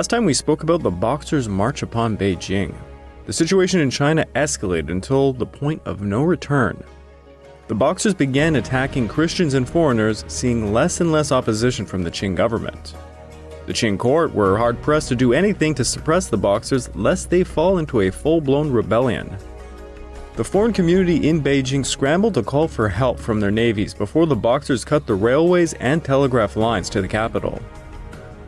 Last time we spoke about the Boxers' march upon Beijing. The situation in China escalated until the point of no return. The Boxers began attacking Christians and foreigners, seeing less and less opposition from the Qing government. The Qing court were hard-pressed to do anything to suppress the Boxers lest they fall into a full-blown rebellion. The foreign community in Beijing scrambled to call for help from their navies before the Boxers cut the railways and telegraph lines to the capital.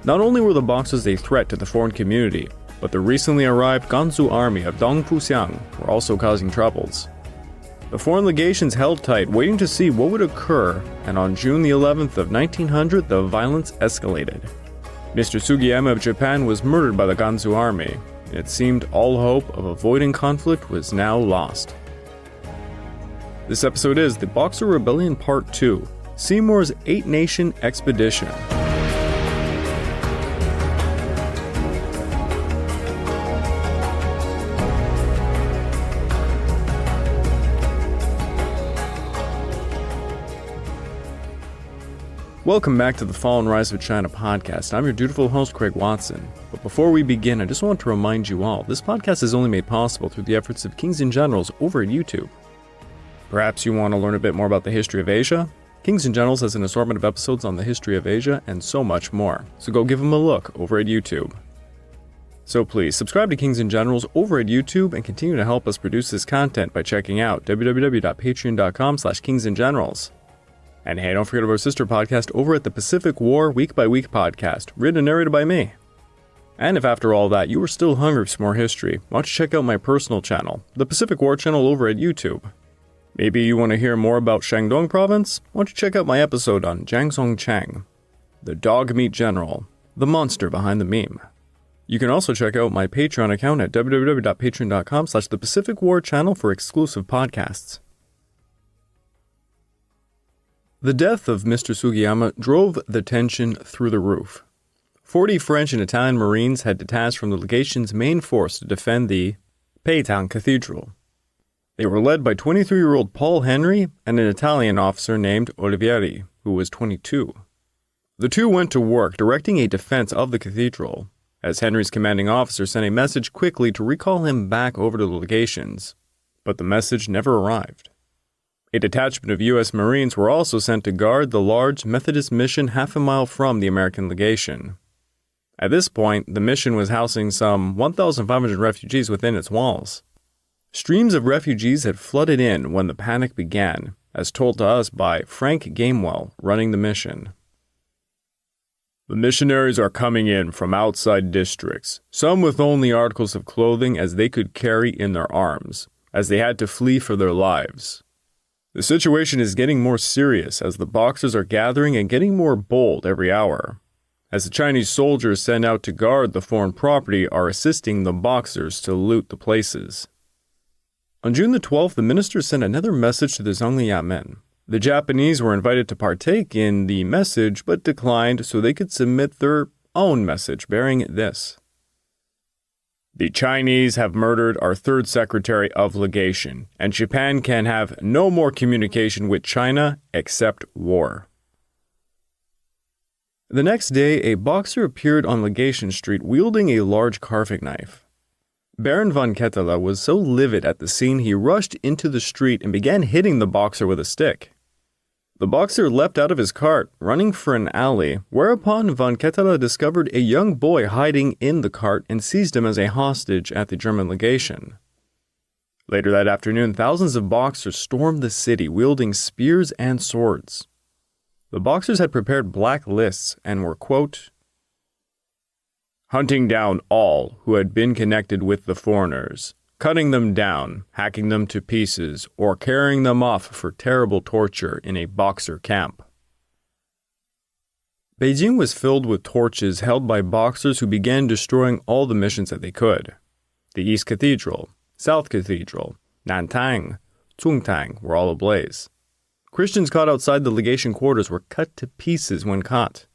Not only were the Boxers a threat to the foreign community, but the recently arrived Gansu army of Dong Fuxiang were also causing troubles. The foreign legations held tight, waiting to see what would occur, and on June the 11th of 1900, the violence escalated. Mr. Sugiyama of Japan was murdered by the Gansu army, and it seemed all hope of avoiding conflict was now lost. This episode is the Boxer Rebellion Part 2, Seymour's 8-Nation Expedition. Welcome back to the Fall and Rise of China podcast. I'm your dutiful host, Craig Watson. But before we begin, I just want to remind you all, this podcast is only made possible through the efforts of Kings and Generals over at YouTube. Perhaps you want to learn a bit more about the history of Asia? Kings and Generals has an assortment of episodes on the history of Asia and so much more. So go give them a look over at YouTube. So please, subscribe to Kings and Generals over at YouTube and continue to help us produce this content by checking out www.patreon.com/kingsandgenerals. And hey, don't forget about our sister podcast over at the Pacific War Week by Week podcast, written and narrated by me. And if after all that you are still hungry for some more history, why don't you check out my personal channel, the Pacific War channel over at YouTube. Maybe you want to hear more about Shandong province? Why don't you check out my episode on Jiang Songchang, the dog meat general, the monster behind the meme. You can also check out my Patreon account at www.patreon.com/the Pacific War channel for exclusive podcasts. The death of Mr. Sugiyama drove the tension through the roof. 40 French and Italian Marines had detached from the legation's main force to defend the Peitang Cathedral. They were led by 23-year-old Paul Henry and an Italian officer named Olivieri, who was 22. The two went to work directing a defense of the cathedral, as Henry's commanding officer sent a message quickly to recall him back over to the legations, but the message never arrived. A detachment of U.S. Marines were also sent to guard the large Methodist mission half a mile from the American legation. At this point, the mission was housing some 1,500 refugees within its walls. Streams of refugees had flooded in when the panic began, as told to us by Frank Gamewell, running the mission. The missionaries are coming in from outside districts, some with only articles of clothing as they could carry in their arms, as they had to flee for their lives. The situation is getting more serious as the Boxers are gathering and getting more bold every hour, as the Chinese soldiers sent out to guard the foreign property are assisting the Boxers to loot the places. On June the 12th, the minister sent another message to the Zhongliya men. The Japanese were invited to partake in the message but declined so they could submit their own message bearing this. The Chinese have murdered our third secretary of legation, and Japan can have no more communication with China except war. The next day, a Boxer appeared on Legation Street wielding a large carving knife. Baron von Ketela was so livid at the scene he rushed into the street and began hitting the Boxer with a stick. The Boxer leapt out of his cart, running for an alley, whereupon von Ketela discovered a young boy hiding in the cart and seized him as a hostage at the German legation. Later that afternoon, thousands of Boxers stormed the city, wielding spears and swords. The Boxers had prepared black lists and were, quote, hunting down all who had been connected with the foreigners, cutting them down, hacking them to pieces, or carrying them off for terrible torture in a Boxer camp. Beijing was filled with torches held by Boxers who began destroying all the missions that they could. The East Cathedral, South Cathedral, Nantang, Zhongtang were all ablaze. Christians caught outside the legation quarters were cut to pieces when caught.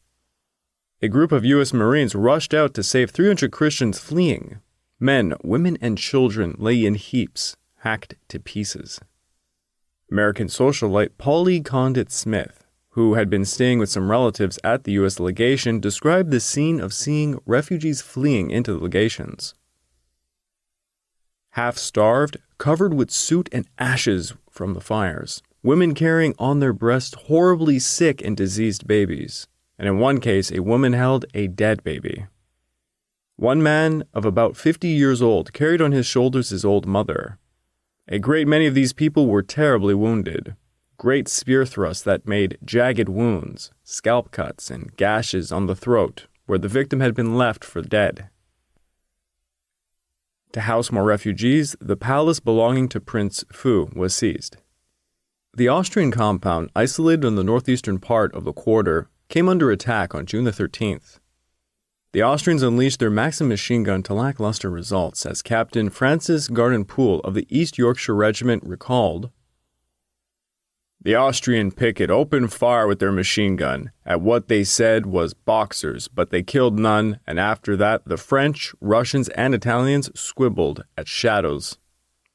A group of U.S. Marines rushed out to save 300 Christians fleeing. Men, women, and children lay in heaps, hacked to pieces. American socialite Polly Condit Smith, who had been staying with some relatives at the U.S. legation, described the scene of seeing refugees fleeing into the legations. Half-starved, covered with soot and ashes from the fires, women carrying on their breasts horribly sick and diseased babies, and in one case, a woman held a dead baby. One man of about 50 years old carried on his shoulders his old mother. A great many of these people were terribly wounded. Great spear thrusts that made jagged wounds, scalp cuts, and gashes on the throat where the victim had been left for dead. To house more refugees, the palace belonging to Prince Fu was seized. The Austrian compound, isolated in the northeastern part of the quarter, came under attack on June the 13th. The Austrians unleashed their Maxim machine gun to lackluster results, as Captain Francis Gardenpool of the East Yorkshire Regiment recalled. The Austrian picket opened fire with their machine gun at what they said was Boxers, but they killed none, and after that the French, Russians, and Italians squibbled at shadows.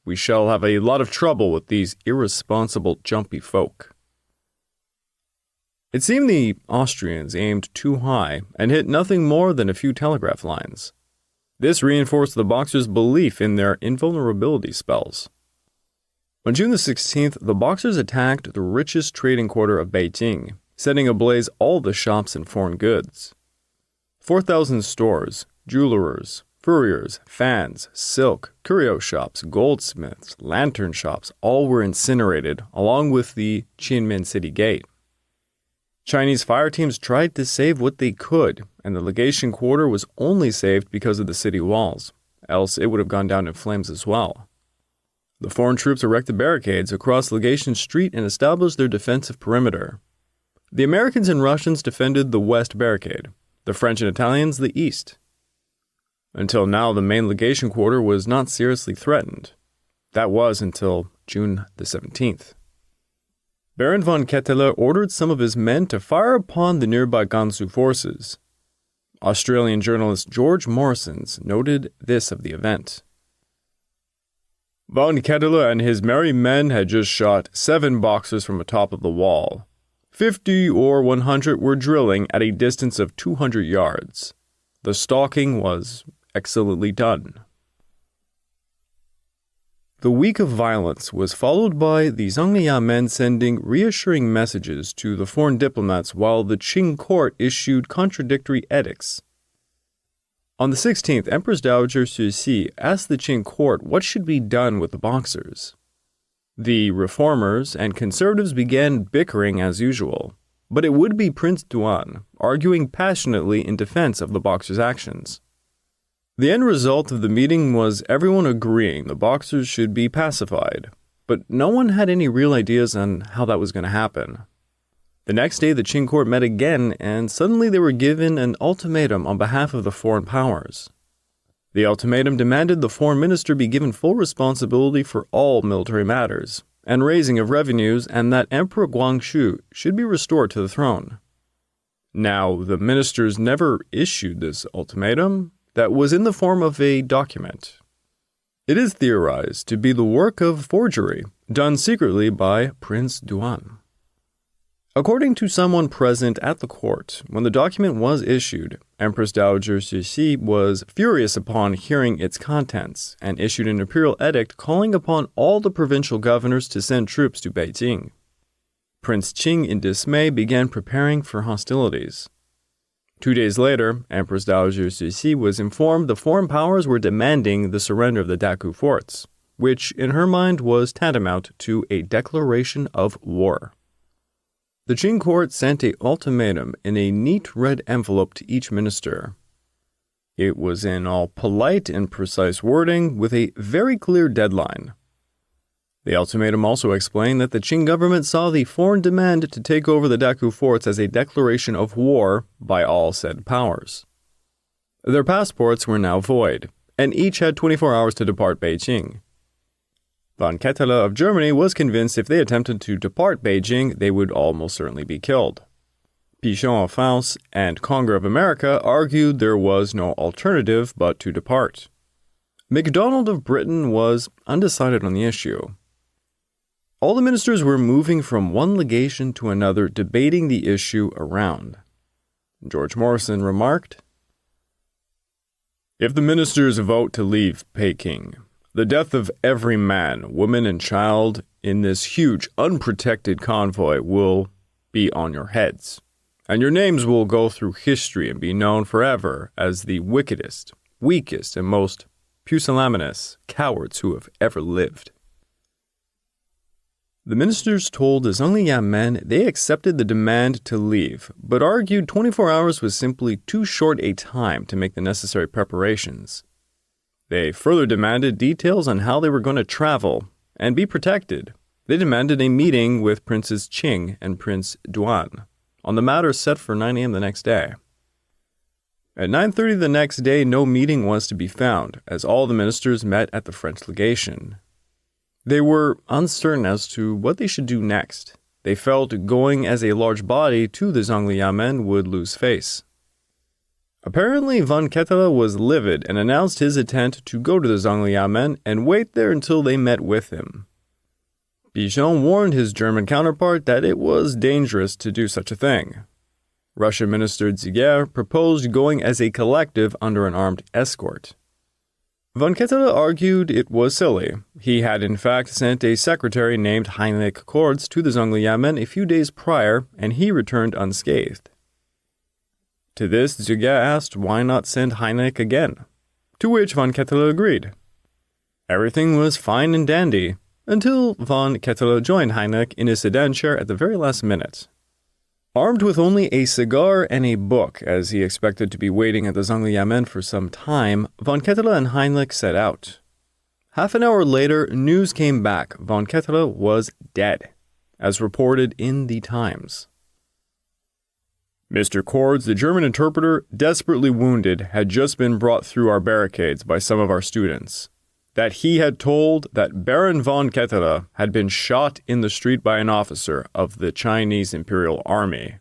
We shall have a lot of trouble with these irresponsible, jumpy folk. It seemed the Austrians aimed too high and hit nothing more than a few telegraph lines. This reinforced the Boxers' belief in their invulnerability spells. On June the 16th, the Boxers attacked the richest trading quarter of Beijing, setting ablaze all the shops and foreign goods. 4,000 stores, jewelers, furriers, fans, silk, curio shops, goldsmiths, lantern shops, all were incinerated, along with the Qianmen City Gate. Chinese fire teams tried to save what they could, and the legation quarter was only saved because of the city walls, else it would have gone down in flames as well. The foreign troops erected barricades across Legation Street and established their defensive perimeter. The Americans and Russians defended the west barricade, the French and Italians the east. Until now, the main legation quarter was not seriously threatened. That was until June the 17th. Baron von Ketteler ordered some of his men to fire upon the nearby Gansu forces. Australian journalist George Morrisons noted this of the event. Von Ketteler and his merry men had just shot 7 Boxers from atop of the wall. 50 or 100 were drilling at a distance of 200 yards. The stalking was excellently done. The week of violence was followed by the Zhangniya men sending reassuring messages to the foreign diplomats while the Qing court issued contradictory edicts. On the 16th, Empress Dowager Cixi asked the Qing court what should be done with the Boxers. The reformers and conservatives began bickering as usual, but it would be Prince Duan arguing passionately in defense of the Boxers' actions. The end result of the meeting was everyone agreeing the Boxers should be pacified, but no one had any real ideas on how that was going to happen. The next day, the Qing court met again, and suddenly they were given an ultimatum on behalf of the foreign powers. The ultimatum demanded the foreign minister be given full responsibility for all military matters, and raising of revenues, and that Emperor Guangxu should be restored to the throne. Now, the ministers never issued this ultimatum that was in the form of a document. It is theorized to be the work of forgery, done secretly by Prince Duan. According to someone present at the court, when the document was issued, Empress Dowager Cixi was furious upon hearing its contents and issued an imperial edict calling upon all the provincial governors to send troops to Beijing. Prince Qing, in dismay, began preparing for hostilities. 2 days later, Empress Dowager Cixi was informed the foreign powers were demanding the surrender of the Daku forts, which in her mind was tantamount to a declaration of war. The Qing court sent an ultimatum in a neat red envelope to each minister. It was in all polite and precise wording with a very clear deadline. The ultimatum also explained that the Qing government saw the foreign demand to take over the Daku forts as a declaration of war by all said powers. Their passports were now void, and each had 24 hours to depart Beijing. Von Ketteler of Germany was convinced if they attempted to depart Beijing, they would almost certainly be killed. Pichon of France and Conger of America argued there was no alternative but to depart. MacDonald of Britain was undecided on the issue. All the ministers were moving from one legation to another, debating the issue around. George Morrison remarked, "If the ministers vote to leave Peking, the death of every man, woman, and child in this huge, unprotected convoy will be on your heads, and your names will go through history and be known forever as the wickedest, weakest, and most pusillanimous cowards who have ever lived." The ministers told the Zhongliang men they accepted the demand to leave, but argued 24 hours was simply too short a time to make the necessary preparations. They further demanded details on how they were going to travel and be protected. They demanded a meeting with Princes Qing and Prince Duan on the matter set for 9 a.m. the next day. At 9:30 the next day, no meeting was to be found, as all the ministers met at the French legation. They were uncertain as to what they should do next. They felt going as a large body to the Zhongliang men would lose face. Apparently, von Ketele was livid and announced his intent to go to the Zhongliang men and wait there until they met with him. Bichon warned his German counterpart that it was dangerous to do such a thing. Russian Minister Ziger proposed going as a collective under an armed escort. Von Ketele argued it was silly. He had in fact sent a secretary named Heinrich Kords to the Zhongliang men a few days prior, and he returned unscathed. To this, Ziger asked why not send Heinrich again, to which von Ketele agreed. Everything was fine and dandy, until von Ketele joined Heinrich in his sedan chair at the very last minute. Armed with only a cigar and a book, as he expected to be waiting at the Zhongliang men for some time, von Ketele and Heinrich set out. Half an hour later, news came back. Von Ketele was dead, as reported in the Times. Mr. Kords, the German interpreter, desperately wounded, had just been brought through our barricades by some of our students. That he had told that Baron von Ketele had been shot in the street by an officer of the Chinese Imperial Army.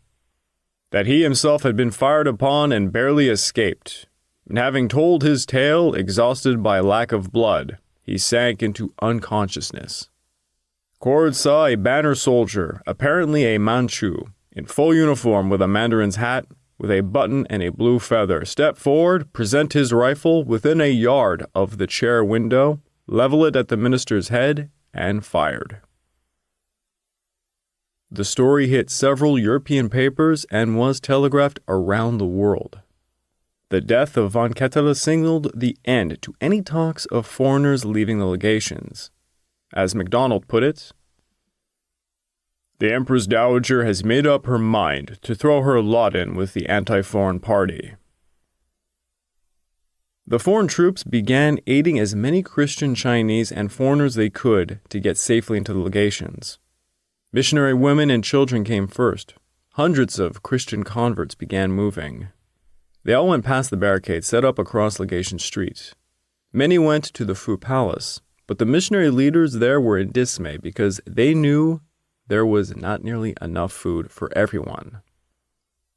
That he himself had been fired upon and barely escaped. And having told his tale, exhausted by lack of blood, he sank into unconsciousness. Kords saw a banner soldier, apparently a Manchu, in full uniform with a mandarin's hat, with a button and a blue feather, step forward, present his rifle within a yard of the chair window, level it at the minister's head, and fired. The story hit several European papers and was telegraphed around the world. The death of von Ketele signaled the end to any talks of foreigners leaving the legations. As MacDonald put it, "The Empress Dowager has made up her mind to throw her lot in with the anti-foreign party." The foreign troops began aiding as many Christian Chinese and foreigners they could to get safely into the legations. Missionary women and children came first. Hundreds of Christian converts began moving. They all went past the barricades set up across Legation Street. Many went to the Fu Palace, but the missionary leaders there were in dismay because they knew there was not nearly enough food for everyone.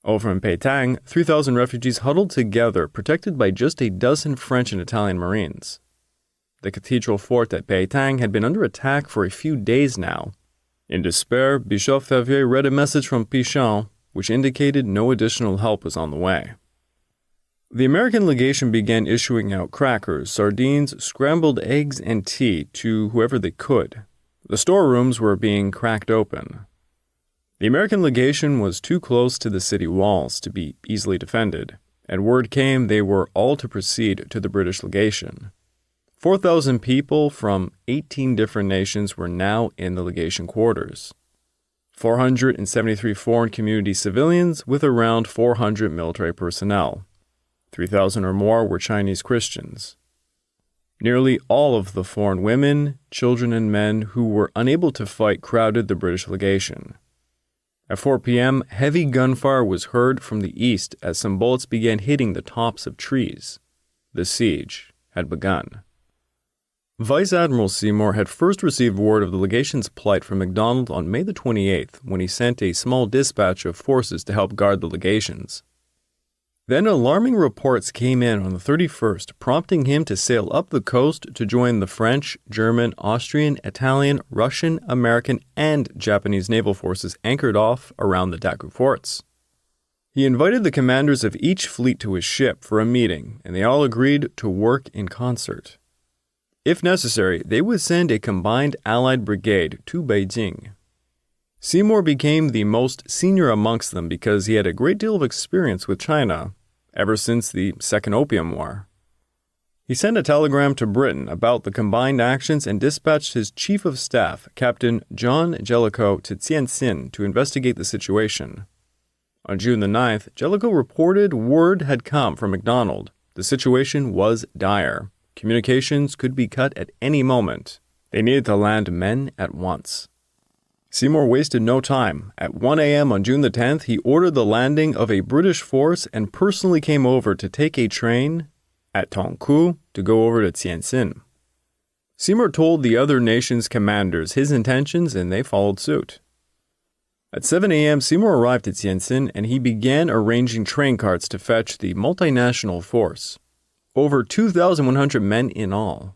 Over in Peitang, 3,000 refugees huddled together, protected by just a dozen French and Italian Marines. The cathedral fort at Peitang had been under attack for a few days now. In despair, Bishop Favier read a message from Pichon, which indicated no additional help was on the way. The American legation began issuing out crackers, sardines, scrambled eggs, and tea to whoever they could. The storerooms were being cracked open. The American legation was too close to the city walls to be easily defended, and word came they were all to proceed to the British legation. 4,000 people from 18 different nations were now in the legation quarters. 473 foreign community civilians with around 400 military personnel. 3,000 or more were Chinese Christians. Nearly all of the foreign women, children, and men who were unable to fight crowded the British legation. At 4 p.m., heavy gunfire was heard from the east as some bullets began hitting the tops of trees. The siege had begun. Vice Admiral Seymour had first received word of the legation's plight from MacDonald on May the 28th when he sent a small dispatch of forces to help guard the legations. Then alarming reports came in on the 31st, prompting him to sail up the coast to join the French, German, Austrian, Italian, Russian, American, and Japanese naval forces anchored off around the Daku forts. He invited the commanders of each fleet to his ship for a meeting, and they all agreed to work in concert. If necessary, they would send a combined Allied brigade to Beijing. Seymour became the most senior amongst them because he had a great deal of experience with China, ever since the Second Opium War. He sent a telegram to Britain about the combined actions and dispatched his chief of staff, Captain John Jellicoe, to Tianjin to investigate the situation. On June the 9th, Jellicoe reported word had come from MacDonald. The situation was dire. Communications could be cut at any moment. They needed to land men at once. Seymour wasted no time. At 1 a.m. on June the 10th, he ordered the landing of a British force and personally came over to take a train at Tongku to go over to Tianjin. Seymour told the other nations' commanders his intentions and they followed suit. At 7 a.m., Seymour arrived at Tianjin and he began arranging train carts to fetch the multinational force. Over 2,100 men in all.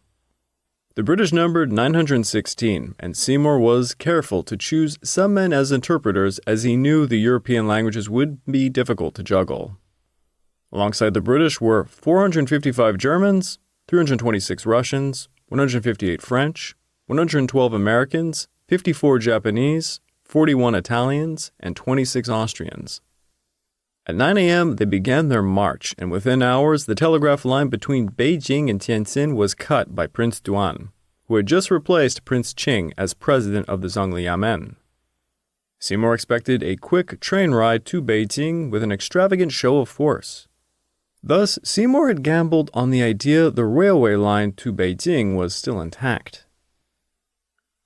The British numbered 916, and Seymour was careful to choose some men as interpreters as he knew the European languages would be difficult to juggle. Alongside the British were 455 Germans, 326 Russians, 158 French, 112 Americans, 54 Japanese, 41 Italians, and 26 Austrians. At 9 a.m., they began their march, and within hours, the telegraph line between Beijing and Tianjin was cut by Prince Duan, who had just replaced Prince Qing as president of the Zhongliamen. Seymour expected a quick train ride to Beijing with an extravagant show of force. Thus, Seymour had gambled on the idea the railway line to Beijing was still intact.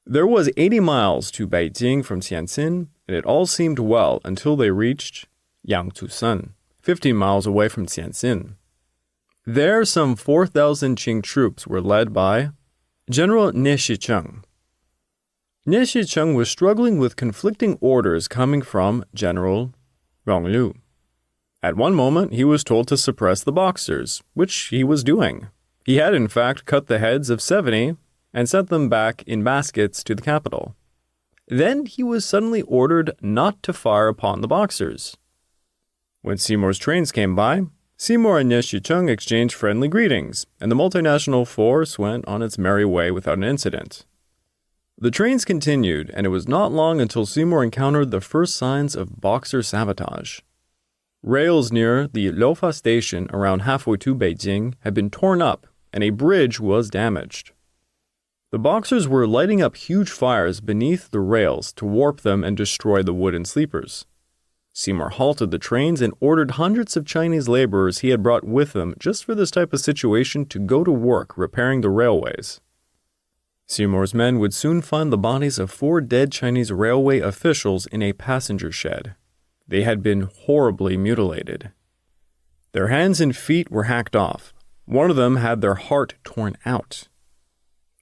There was 80 miles to Beijing from Tianjin, and it all seemed well until they reached Yangtze, 15 miles away from Tianjin. There, some 4,000 Qing troops were led by General Nie Shicheng. Nie Shicheng was struggling with conflicting orders coming from General Ronglu. At one moment, he was told to suppress the Boxers, which he was doing. He had, in fact, cut the heads of 70 and sent them back in baskets to the capital. Then he was suddenly ordered not to fire upon the Boxers. When Seymour's trains came by, Seymour and Nie Shicheng exchanged friendly greetings, and the multinational force went on its merry way without an incident. The trains continued, and it was not long until Seymour encountered the first signs of Boxer sabotage. Rails near the Lofa station around halfway to Beijing had been torn up, and a bridge was damaged. The Boxers were lighting up huge fires beneath the rails to warp them and destroy the wooden sleepers. Seymour halted the trains and ordered hundreds of Chinese laborers he had brought with him just for this type of situation to go to work repairing the railways. Seymour's men would soon find the bodies of 4 dead Chinese railway officials in a passenger shed. They had been horribly mutilated. Their hands and feet were hacked off. One of them had their heart torn out.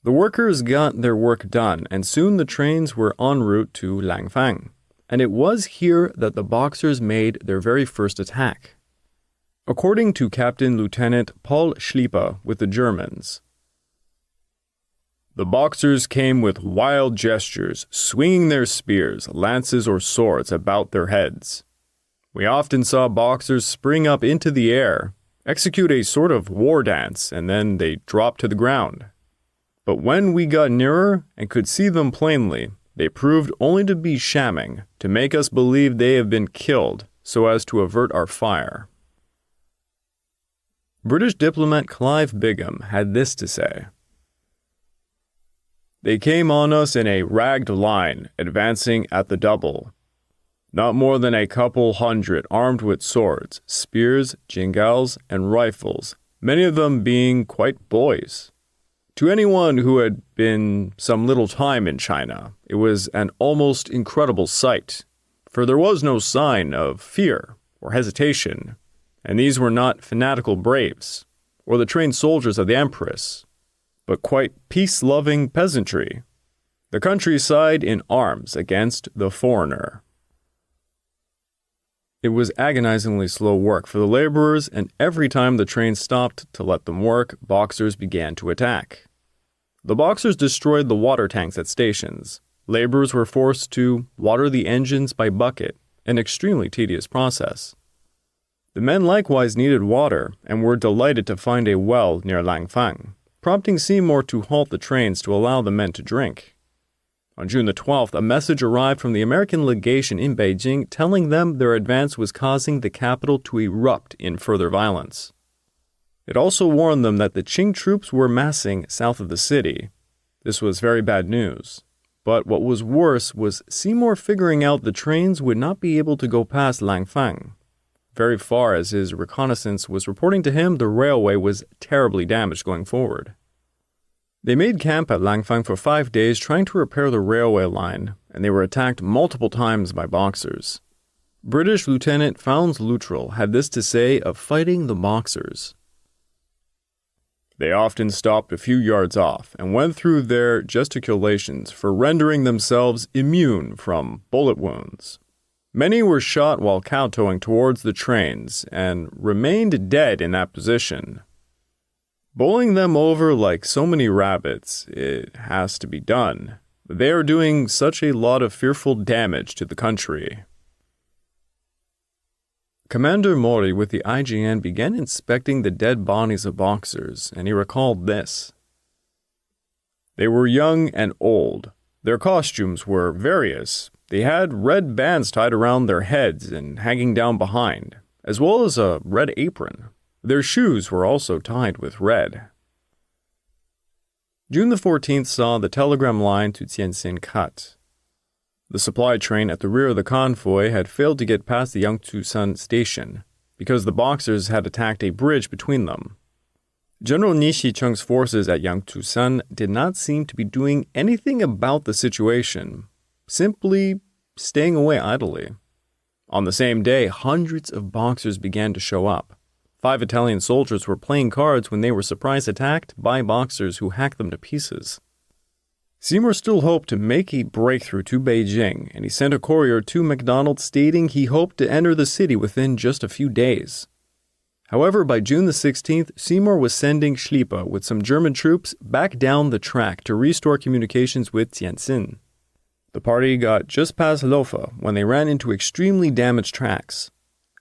The workers got their work done, and soon the trains were en route to Langfang. And it was here that the Boxers made their very first attack. According to Captain Lieutenant Paul Schlieper with the Germans, the Boxers came with wild gestures, swinging their spears, lances, or swords about their heads. We often saw Boxers spring up into the air, execute a sort of war dance, and then they dropped to the ground. But when we got nearer and could see them plainly, they proved only to be shamming, to make us believe they have been killed, so as to avert our fire. British diplomat Clive Bingham had this to say: "They came on us in a ragged line, advancing at the double. Not more than a couple hundred armed with swords, spears, jingals, and rifles, many of them being quite boys. To anyone who had been some little time in China, it was an almost incredible sight, for there was no sign of fear or hesitation, and these were not fanatical braves, or the trained soldiers of the Empress, but quite peace-loving peasantry, the countryside in arms against the foreigner." It was agonizingly slow work for the laborers, and every time the train stopped to let them work, Boxers began to attack. The Boxers destroyed the water tanks at stations. Laborers were forced to water the engines by bucket, an extremely tedious process. The men likewise needed water and were delighted to find a well near Langfang, prompting Seymour to halt the trains to allow the men to drink. On June the 12th, a message arrived from the American legation in Beijing telling them their advance was causing the capital to erupt in further violence. It also warned them that the Qing troops were massing south of the city. This was very bad news. But what was worse was Seymour figuring out the trains would not be able to go past Langfang. Very far, as his reconnaissance was reporting to him, the railway was terribly damaged going forward. They made camp at Langfang for 5 days trying to repair the railway line, and they were attacked multiple times by Boxers. British Lieutenant Fownes Luttrell had this to say of fighting the Boxers. They often stopped a few yards off and went through their gesticulations for rendering themselves immune from bullet wounds. Many were shot while kowtowing towards the trains and remained dead in that position. Bowling them over like so many rabbits, it has to be done. They are doing such a lot of fearful damage to the country. Commander Mori with the IJN began inspecting the dead bodies of Boxers, and he recalled this. They were young and old. Their costumes were various. They had red bands tied around their heads and hanging down behind, as well as a red apron. Their shoes were also tied with red. June the 14th saw the telegram line to Tianjin cut. The supply train at the rear of the convoy had failed to get past the Yangtze station because the Boxers had attacked a bridge between them. General Ni Shicheng's forces at Yangtze did not seem to be doing anything about the situation, simply staying away idly. On the same day, hundreds of Boxers began to show up. 5 Italian soldiers were playing cards when they were surprise attacked by Boxers who hacked them to pieces. Seymour still hoped to make a breakthrough to Beijing, and he sent a courier to MacDonald stating he hoped to enter the city within just a few days. However, by June the 16th, Seymour was sending Schlieper with some German troops back down the track to restore communications with Tianjin. The party got just past Lofa when they ran into extremely damaged tracks.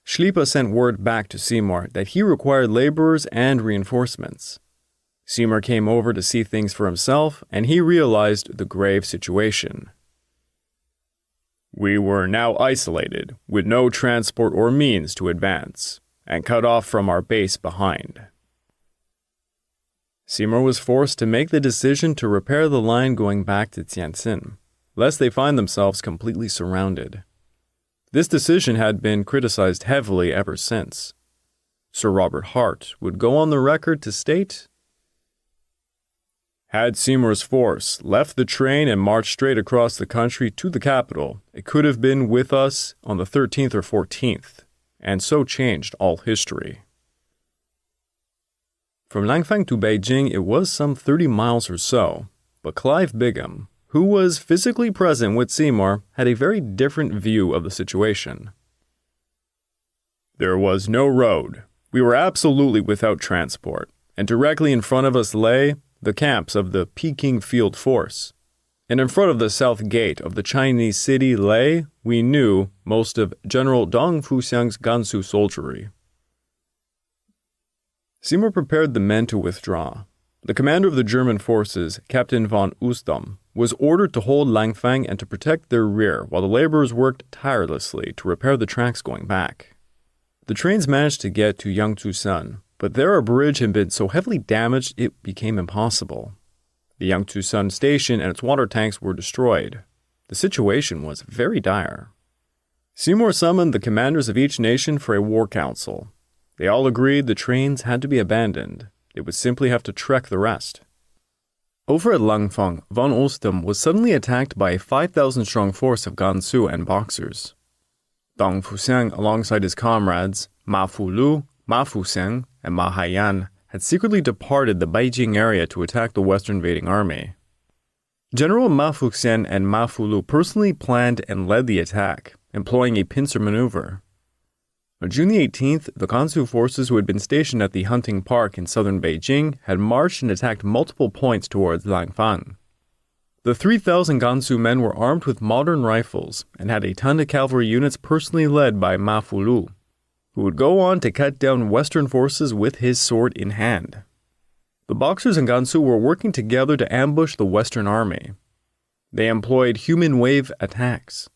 Schlieper sent word back to Seymour that he required laborers and reinforcements. Seymour came over to see things for himself, and he realized the grave situation. We were now isolated, with no transport or means to advance, and cut off from our base behind. Seymour was forced to make the decision to repair the line going back to Tianjin, lest they find themselves completely surrounded. This decision had been criticized heavily ever since. Sir Robert Hart would go on the record to state, "Had Seymour's force left the train and marched straight across the country to the capital, it could have been with us on the 13th or 14th, and so changed all history." From Langfang to Beijing, it was some 30 miles or so, but Clive Bigham, who was physically present with Seymour, had a very different view of the situation. There was no road. We were absolutely without transport, and directly in front of us lay the camps of the Peking Field Force. And in front of the south gate of the Chinese city lay, we knew, most of General Dong Fuxiang's Gansu soldiery. Seymour prepared the men to withdraw. The commander of the German forces, Captain von Oostum, was ordered to hold Langfang and to protect their rear while the laborers worked tirelessly to repair the tracks going back. The trains managed to get to Yangtze, but there a bridge had been so heavily damaged it became impossible. The Yangtze station and its water tanks were destroyed. The situation was very dire. Seymour summoned the commanders of each nation for a war council. They all agreed the trains had to be abandoned. They would simply have to trek the rest. Over at Langfang, von Oostum was suddenly attacked by a 5,000-strong force of Gansu and Boxers. Dong Fuxiang, alongside his comrades, Ma Fulu, Ma Fuxiang, and Ma Haiyan, had secretly departed the Beijing area to attack the Western invading army. General Ma Fuxiang and Ma Fulu personally planned and led the attack, employing a pincer maneuver. On June the 18th, the Gansu forces who had been stationed at the hunting park in southern Beijing had marched and attacked multiple points towards Langfang. The 3,000 Gansu men were armed with modern rifles and had a ton of cavalry units personally led by Ma Fulu, who would go on to cut down Western forces with his sword in hand. The Boxers and Gansu were working together to ambush the Western army. They employed human wave attacks.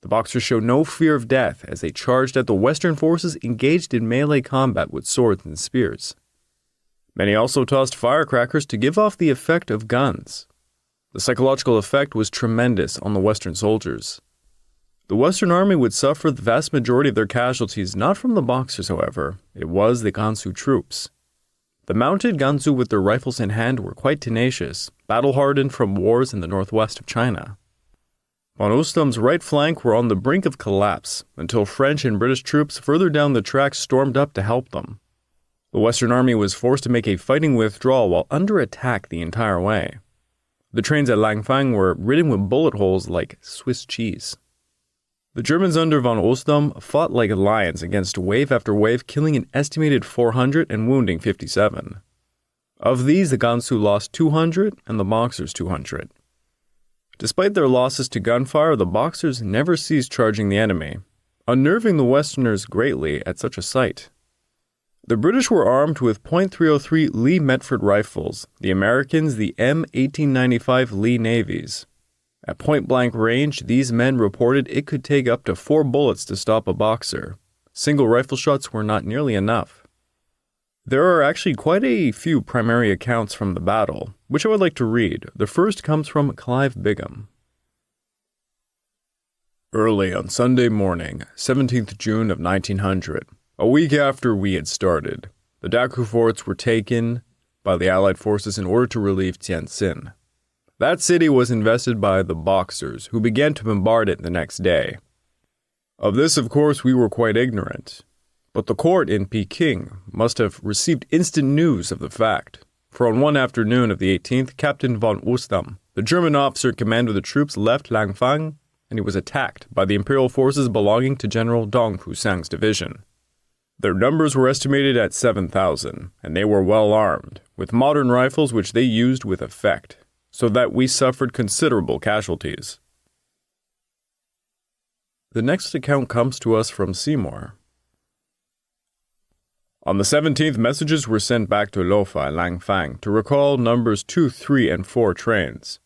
The Boxers showed no fear of death as they charged at the Western forces engaged in melee combat with swords and spears. Many also tossed firecrackers to give off the effect of guns. The psychological effect was tremendous on the Western soldiers. The Western army would suffer the vast majority of their casualties not from the Boxers, however. It was the Gansu troops. The mounted Gansu with their rifles in hand were quite tenacious, battle-hardened from wars in the northwest of China. Von Ustam's right flank were on the brink of collapse until French and British troops further down the track stormed up to help them. The Western army was forced to make a fighting withdrawal while under attack the entire way. The trains at Langfang were ridden with bullet holes like Swiss cheese. The Germans under von Ustam fought like lions against wave after wave, killing an estimated 400 and wounding 57. Of these, the Gansu lost 200 and the Boxers 200. Despite their losses to gunfire, the Boxers never ceased charging the enemy, unnerving the Westerners greatly at such a sight. The British were armed with .303 Lee Metford rifles, the Americans the M1895 Lee Navies. At point-blank range, these men reported it could take up to 4 bullets to stop a Boxer. Single rifle shots were not nearly enough. There are actually quite a few primary accounts from the battle, which I would like to read. The first comes from Clive Bigham. Early on Sunday morning, 17th June of 1900, a week after we had started, the Daku forts were taken by the Allied forces in order to relieve Tianjin. That city was invested by the Boxers, who began to bombard it the next day. Of this, of course, we were quite ignorant. But the court in Peking must have received instant news of the fact, for on one afternoon of the 18th, Captain von Ustam, the German officer in command of the troops, left Langfang, and he was attacked by the imperial forces belonging to General Dong Fusang's division. Their numbers were estimated at 7,000, and they were well armed, with modern rifles which they used with effect, so that we suffered considerable casualties. The next account comes to us from Seymour. On the 17th, messages were sent back to Lofa and Langfang to recall numbers 2, 3, and 4 trains,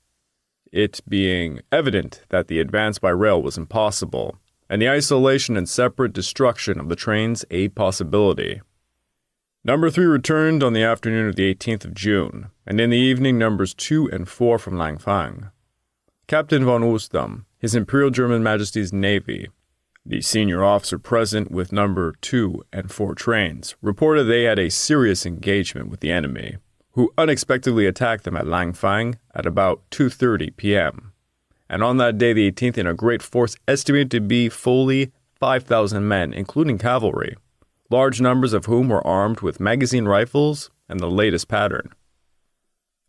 it being evident that the advance by rail was impossible, and the isolation and separate destruction of the trains a possibility. Number 3 returned on the afternoon of the 18th of June, and in the evening numbers 2 and 4 from Langfang. Captain von Ustam, His Imperial German Majesty's Navy, the senior officer present with number 2 and 4 trains, reported they had a serious engagement with the enemy, who unexpectedly attacked them at Langfang at about 2:30 p.m. And on that day, the 18th, in a great force estimated to be fully 5,000 men, including cavalry, large numbers of whom were armed with magazine rifles and the latest pattern.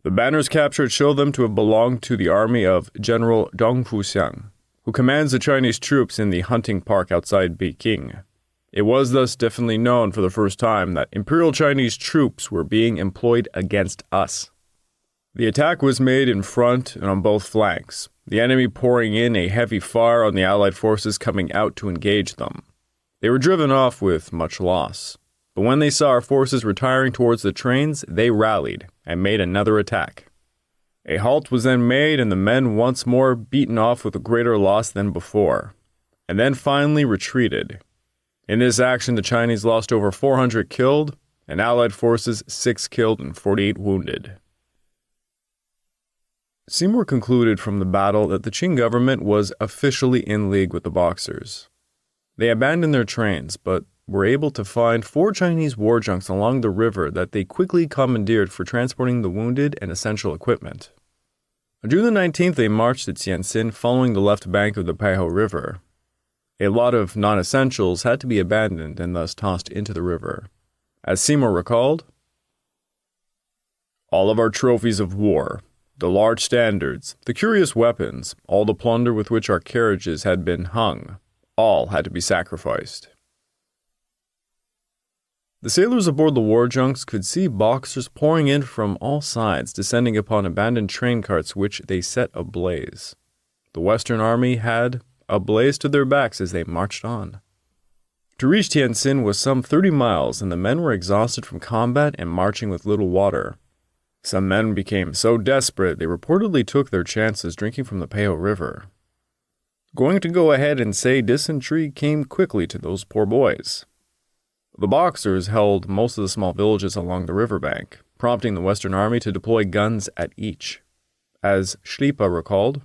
The banners captured show them to have belonged to the army of General Dong Fusang, who commands the Chinese troops in the hunting park outside Beijing. It was thus definitely known for the first time that Imperial Chinese troops were being employed against us. The attack was made in front and on both flanks, the enemy pouring in a heavy fire on the Allied forces coming out to engage them. They were driven off with much loss, but when they saw our forces retiring towards the trains, they rallied and made another attack. A halt was then made and the men once more beaten off with a greater loss than before, and then finally retreated. In this action, the Chinese lost over 400 killed, and Allied forces 6 killed and 48 wounded. Seymour concluded from the battle that the Qing government was officially in league with the Boxers. They abandoned their trains, but were able to find 4 Chinese war junks along the river that they quickly commandeered for transporting the wounded and essential equipment. On June the 19th, they marched to Tianjin following the left bank of the Peiho River. A lot of non-essentials had to be abandoned and thus tossed into the river. As Seymour recalled, all of our trophies of war, the large standards, the curious weapons, all the plunder with which our carriages had been hung, all had to be sacrificed. The sailors aboard the war junks could see Boxers pouring in from all sides, descending upon abandoned train carts which they set ablaze. The Western Army had a blaze to their backs as they marched on. To reach Tianjin was some 30 miles, and the men were exhausted from combat and marching with little water. Some men became so desperate they reportedly took their chances drinking from the Peihou River. Going to go ahead and say dysentery came quickly to those poor boys. The Boxers held most of the small villages along the riverbank, prompting the Western Army to deploy guns at each. As Schlieper recalled,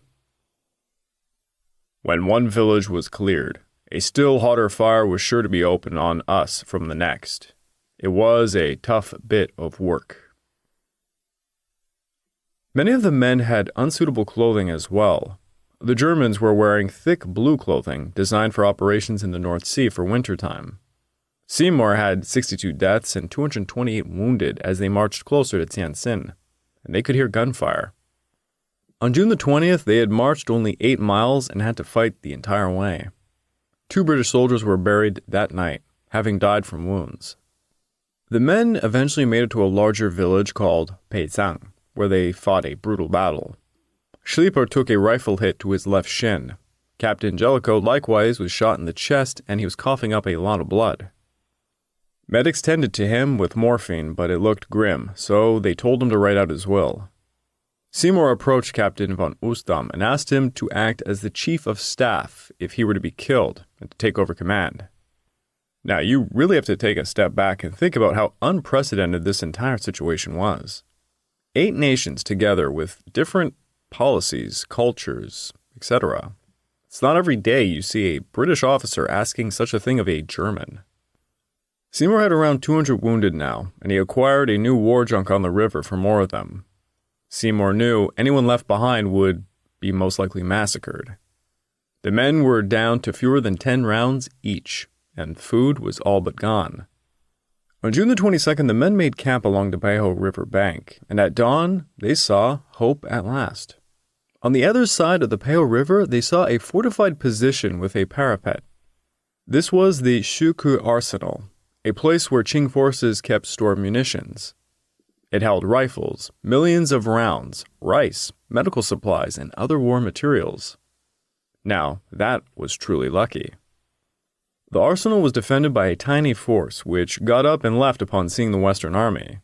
"When one village was cleared, a still hotter fire was sure to be opened on us from the next. It was a tough bit of work." Many of the men had unsuitable clothing as well. The Germans were wearing thick blue clothing designed for operations in the North Sea for wintertime. Seymour had 62 deaths and 228 wounded as they marched closer to Tianjin, and they could hear gunfire. On June the 20th, they had marched only 8 miles and had to fight the entire way. 2 British soldiers were buried that night, having died from wounds. The men eventually made it to a larger village called Beijing, where they fought a brutal battle. Schlieper took a rifle hit to his left shin. Captain Jellicoe likewise was shot in the chest, and he was coughing up a lot of blood. Medics tended to him with morphine, but it looked grim, so they told him to write out his will. Seymour approached Captain von Ustam and asked him to act as the chief of staff if he were to be killed and to take over command. Now, you really have to take a step back and think about how unprecedented this entire situation was. 8 nations together with different policies, cultures, etc. It's not every day you see a British officer asking such a thing of a German. Seymour had around 200 wounded now, and he acquired a new war junk on the river for more of them. Seymour knew anyone left behind would be most likely massacred. The men were down to fewer than 10 rounds each, and food was all but gone. On June the 22nd, the men made camp along the Peihou River bank, and at dawn, they saw hope at last. On the other side of the Peihou River, they saw a fortified position with a parapet. This was the Shuku Arsenal, a place where Qing forces kept stored munitions. It held rifles, millions of rounds, rice, medical supplies, and other war materials. Now, that was truly lucky. The arsenal was defended by a tiny force, which got up and left upon seeing the Western Army.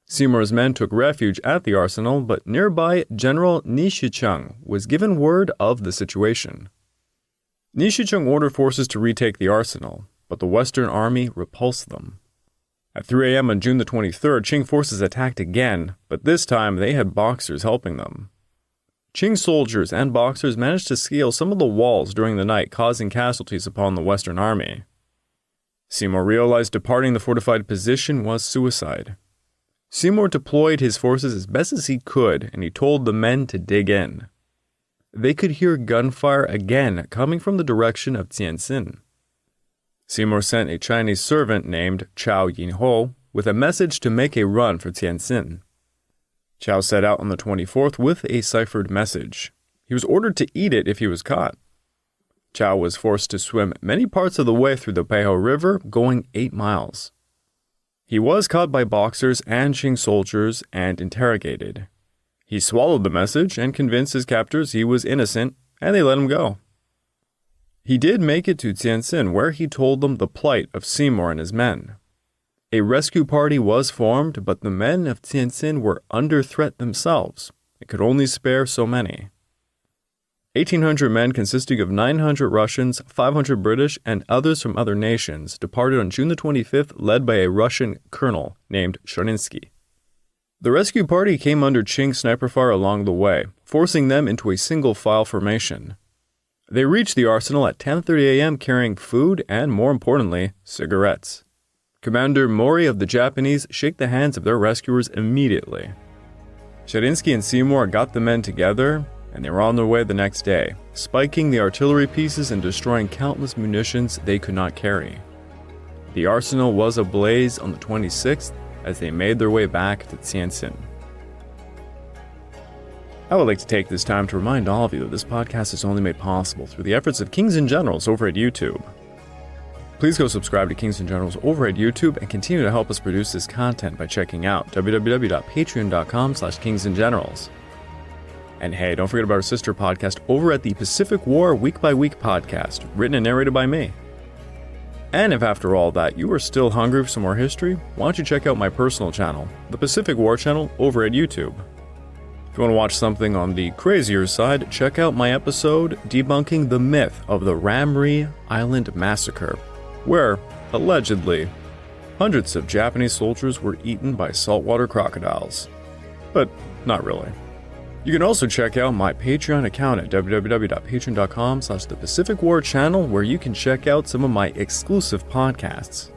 Seymour's men took refuge at the arsenal, but nearby General Ni Shicheng was given word of the situation. Ni Shicheng ordered forces to retake the arsenal, but the Western Army repulsed them. At 3 a.m. on June the 23rd, Qing forces attacked again, but this time they had Boxers helping them. Qing soldiers and Boxers managed to scale some of the walls during the night, causing casualties upon the Western Army. Seymour realized departing the fortified position was suicide. Seymour deployed his forces as best as he could, and he told the men to dig in. They could hear gunfire again coming from the direction of Tianjin. Seymour sent a Chinese servant named Chao Yinho with a message to make a run for Tianjin. Chao set out on the 24th with a ciphered message. He was ordered to eat it if he was caught. Chao was forced to swim many parts of the way through the Peihou River, going 8 miles. He was caught by Boxers and Qing soldiers and interrogated. He swallowed the message and convinced his captors he was innocent, and they let him go. He did make it to Tianjin, where he told them the plight of Seymour and his men. A rescue party was formed, but the men of Tianjin were under threat themselves and could only spare so many. 1,800 men consisting of 900 Russians, 500 British, and others from other nations departed on June the 25th, led by a Russian colonel named Sharinsky. The rescue party came under Qing sniper fire along the way, forcing them into a single file formation. They reached the arsenal at 10:30 a.m. carrying food and, more importantly, cigarettes. Commander Mori of the Japanese shook the hands of their rescuers immediately. Sharinsky and Seymour got the men together, and they were on their way the next day, spiking the artillery pieces and destroying countless munitions they could not carry. The arsenal was ablaze on the 26th as they made their way back to Tianjin. I would like to take this time to remind all of you that this podcast is only made possible through the efforts of kings and generals over at YouTube. Please go subscribe to Kings and Generals over at YouTube and continue to help us produce this content by checking out www.patreon.com/kingsandgenerals. And hey, don't forget about our sister podcast over at the Pacific War Week by Week podcast, written and narrated by me. And if after all that you are still hungry for some more history, why don't you check out my personal channel, the Pacific War channel, over at YouTube. If you want to watch something on the crazier side, check out my episode debunking the myth of the Ramri Island Massacre, where, allegedly, hundreds of Japanese soldiers were eaten by saltwater crocodiles. But not really. You can also check out my Patreon account at www.patreon.com/thepacificwarchannel, where you can check out some of my exclusive podcasts.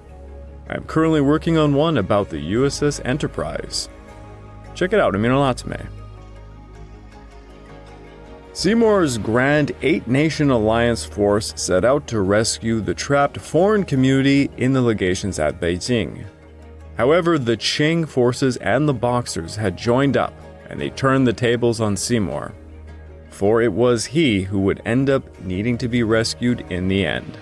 I'm currently working on one about the USS Enterprise. Check it out, it means a lot to me. Seymour's Grand Eight-Nation Alliance force set out to rescue the trapped foreign community in the legations at Beijing. However, the Qing forces and the Boxers had joined up, and they turned the tables on Seymour. For it was he who would end up needing to be rescued in the end.